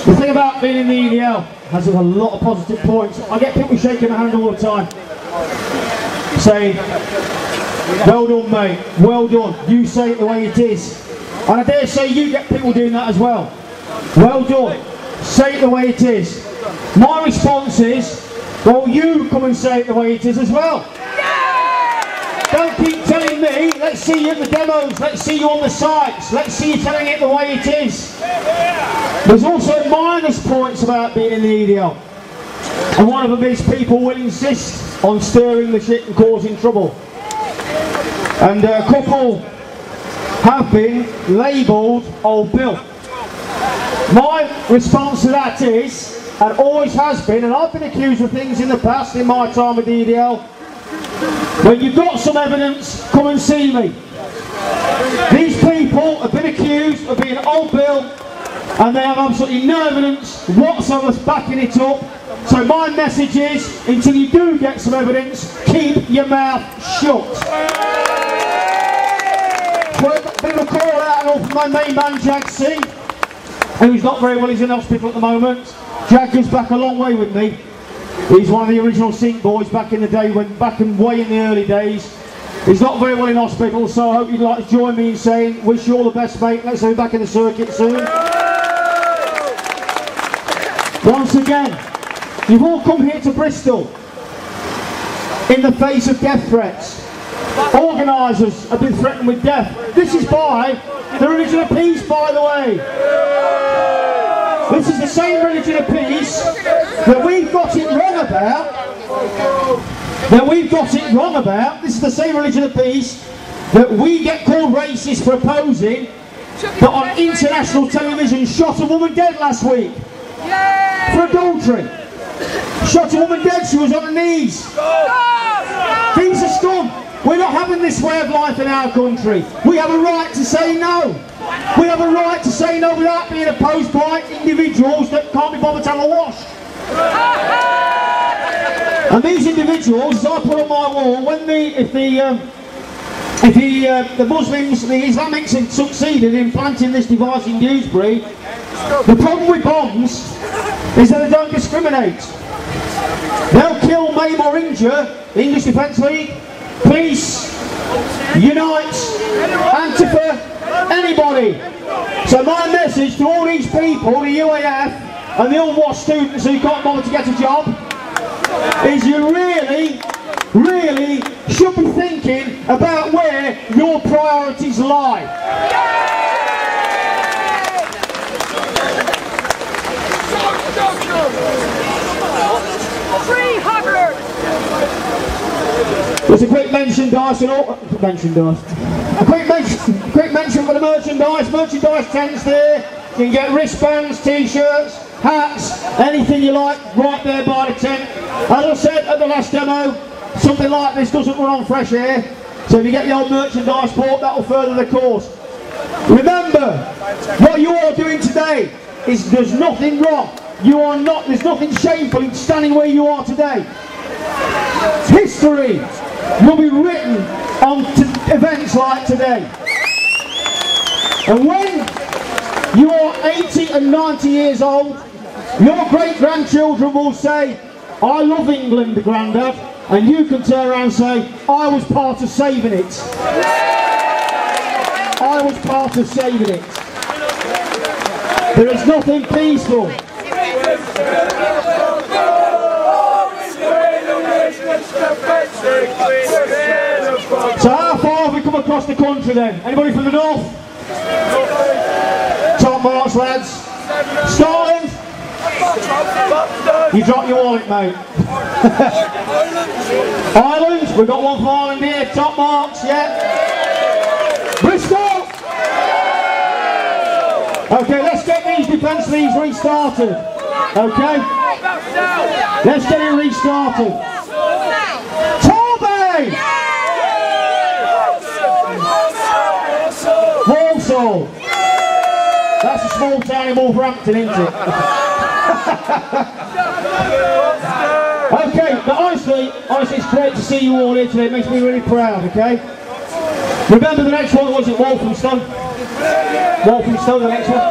The thing about being in the EDL has a lot of positive points. I get people shaking my hand all the time, saying, well done mate, well done, you say it the way it is. And I dare say you get people doing that as well. Well done, say it the way it is. My response is, well, you come and say it the way it is as well. Don't keep telling me, let's see you at the demos, let's see you on the sites, let's see you telling it the way it is. There's also minus points about being in the EDL. And one of them is people will insist on stirring the shit and causing trouble. And a couple have been labelled Old Bill. My response to that is, and always has been, and I've been accused of things in the past in my time with the EDL, when you've got some evidence, come and see me. These people have been accused of being Old Bill and they have absolutely no evidence whatsoever backing it up. So my message is, until you do get some evidence, keep your mouth shut. So a bit of a call out for my main man Jag C, who's not very well, he's in hospital at the moment. Jag goes back a long way with me. He's one of the original Sync boys back in the day, back in way in the early days. He's not very well in hospital, so I hope you'd like to join me in saying, wish you all the best mate, let's have you back in the circuit soon. Once again, you've all come here to Bristol in the face of death threats. Organisers have been threatened with death. This is by the religion of peace, by the way. This is the same religion of peace that we've got it wrong about. This is the same religion of peace that we get called racist for opposing, that on international television shot a woman dead last week for adultery. Shot a woman dead, she was on her knees. Things are scum. We're not having this way of life in our country. We have a right to say no. We have a right to say no without being opposed by individuals that can't be bothered to have a wash. And these individuals, as I put on my wall, when the Muslims, the Islamics had succeeded in planting this device in Dewsbury, the problem with bombs is that they don't discriminate. They'll kill, maim or injure the English Defence League, police, Unite, Antifa, anybody. So my message to all these people, the UAF and the unwashed students who can't bother to get a job, is you really should be thinking about where your priorities lie. There's a quick mention, Dice, and all. A quick mention for the merchandise tents there. You can get wristbands, t-shirts, hats, anything you like, right there by the tent. As I said at the last demo, something like this doesn't run on fresh air. So if you get the old merchandise bought, that will further the cause. Remember, what you are doing today is there's nothing wrong. There's nothing shameful in standing where you are today. History will be written on events like today. And when you are 80 and 90 years old, your great-grandchildren will say, I love England, Grandad, and you can turn around and say, I was part of saving it. I was part of saving it. There is nothing peaceful. So how far have we come across the country then? Anybody from the north? Top marks, lads. Scotland? You dropped your wallet, mate. Ireland? We've got one from Ireland here. Top marks, yeah. Bristol? Okay, let's get these defence leagues restarted. Okay? Let's get it restarted. Torbay! Walsall. That's a small town in Wolverhampton, isn't it? Okay, but honestly, it's great to see you all here today. It makes me really proud, okay? Remember the next one was at Walthamstow? Walthamstow, the next one?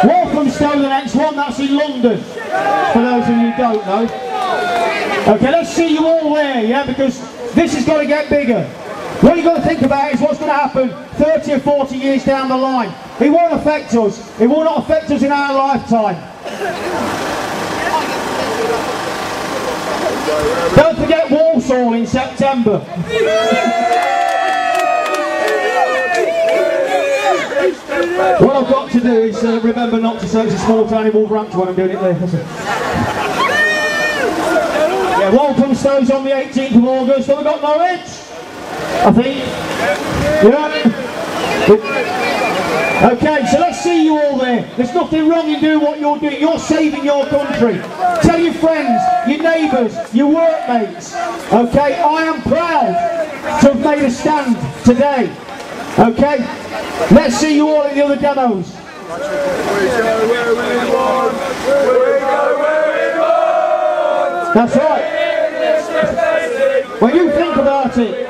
Walthamstow, the next one, that's in London, for those of you who don't know. Okay, let's see you all there, yeah, because this has got to get bigger. What you've got to think about is what's going to happen 30 or 40 years down the line. It won't affect us. It will not affect us in our lifetime. Don't forget Walsall in September. What I've got to do is remember not to say it's a small town in Wolverhampton when I'm doing it there. Yeah, Walthamstow's on the 18th of August. Have we got Norwich? I think. Yeah. Okay, so let's see you all there. There's nothing wrong in doing what you're doing. You're saving your country. Tell your friends, your neighbours, your workmates. Okay, I am proud to have made a stand today. Okay, let's see you all in the other demos. That's right. When you think about it,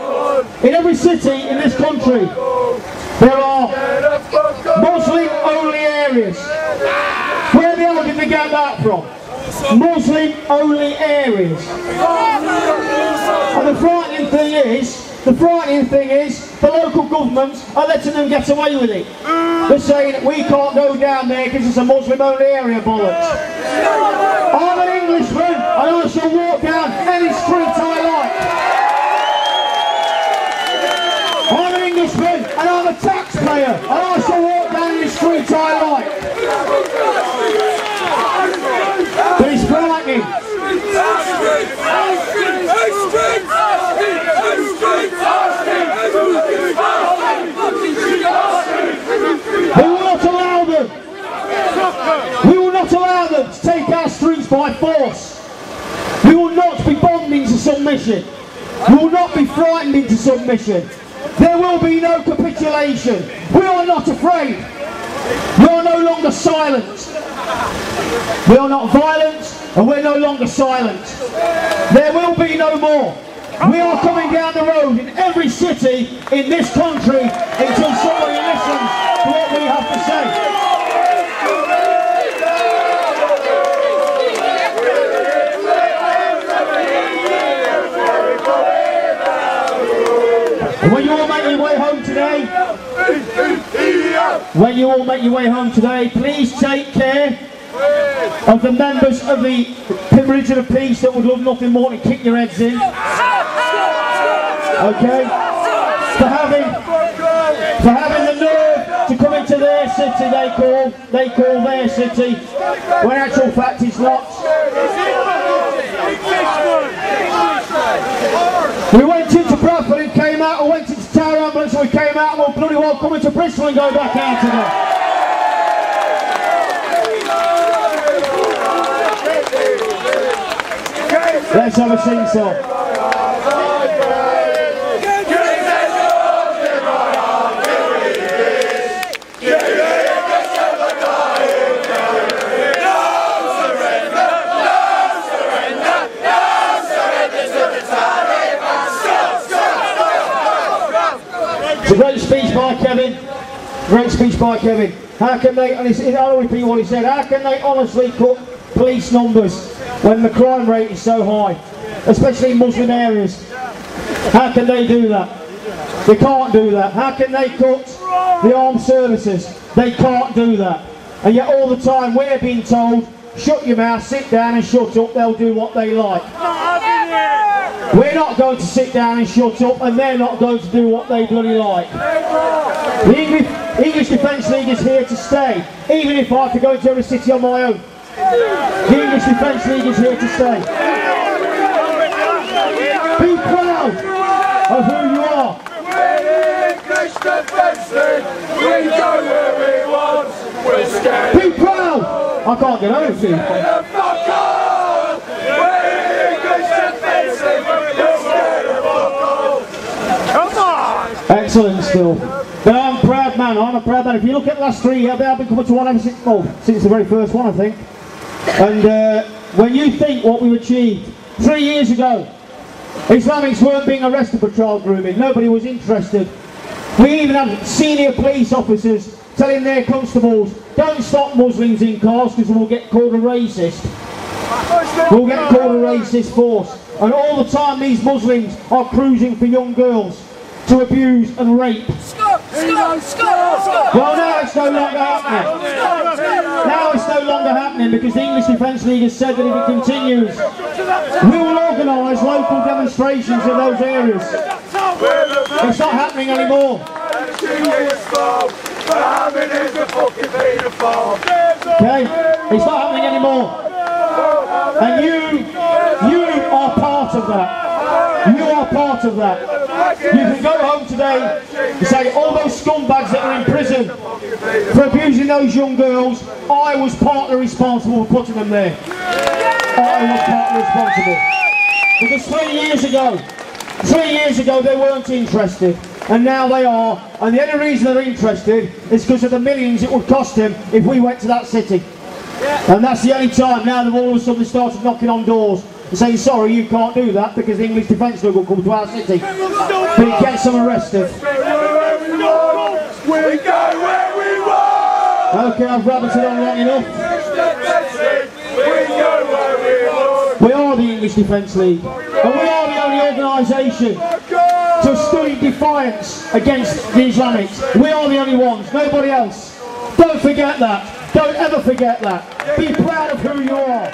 in every city in this country, there are Muslim-only areas. Where the hell did they get that from? Muslim-only areas. And the frightening thing is, the local governments are letting them get away with it. They're saying that we can't go down there because it's a Muslim-only area, bollocks. I'm an Englishman, and I shall walk down any street I like. I'm an Englishman, and I'm a taxpayer, and I shall walk down any street I like. But it's frightening. We will not allow them. We will not allow them to take our streets by force. We will not be bombed into submission. We will not be frightened into submission. There will be no capitulation. We are not afraid. We are no longer silent. We are not violent, and we're no longer silent. There will be no more. We are coming down the road in every city in this country until somebody listens to what we have to say. And when you all make your way home today, please take care of the members of the Religion of Peace that would love nothing more than kick your heads in. Okay? For having the nerve to come into their city they call their city, when in actual fact it's not. We went into Bradford and came out, or went into Tower Ambulance and we came out, and we'll bloody well come into Bristol and go back out again. Let's have a sing-song. It's a great speech by Kevin. Great speech by Kevin. How can they, and I'll repeat what he said, how can they honestly cut police numbers when the crime rate is so high, especially in Muslim areas? How can they do that? They can't do that. How can they cut the armed services? They can't do that. And yet all the time we're being told, shut your mouth, sit down and shut up, they'll do what they like. We're not going to sit down and shut up, and they're not going to do what they bloody like. The English Defence League is here to stay, even if I have to go into every city on my own. The English Defence League is here to stay. Be proud of who you are. We're the English Defence League. We go where we want. We're scared. Be proud. I can't get over to you. Fuck off. We're the English Defence League. We're scared of fuck off. Come on. Excellent still. But I'm a proud man. I'm a proud man. If you look at the last 3 years, I've been coming to one ever since, since the very first one, I think. And when you think what we've achieved 3 years ago, Islamics weren't being arrested for child grooming. Nobody was interested. We even had senior police officers telling their constables, don't stop Muslims in cars because we'll get called a racist. We'll get called a racist force. And all the time these Muslims are cruising for young girls to abuse and rape. Well, now it's no longer happening. Now it's no longer happening because the English Defence League has said that if it continues, we will organise local demonstrations in those areas. It's not happening anymore. Okay? It's not happening anymore. And you are part of that. You are part of that. You can go home today and say, all those scumbags that are in prison for abusing those young girls, I was partly responsible for putting them there. I was partly responsible. Because 3 years ago they weren't interested, and now they are. And the only reason they're interested is because of the millions it would cost them if we went to that city. And that's the only time now they've all of a sudden started knocking on doors and saying, sorry, you can't do that because the English Defence League will come to our city. But it gets them arrested. We go where we want! Okay, I've rabbited on long enough. We are the English Defence League. And we are the only organisation to study defiance against the Islamics. We are the only ones, nobody else. Don't forget that. Don't ever forget that. Be proud of who you are.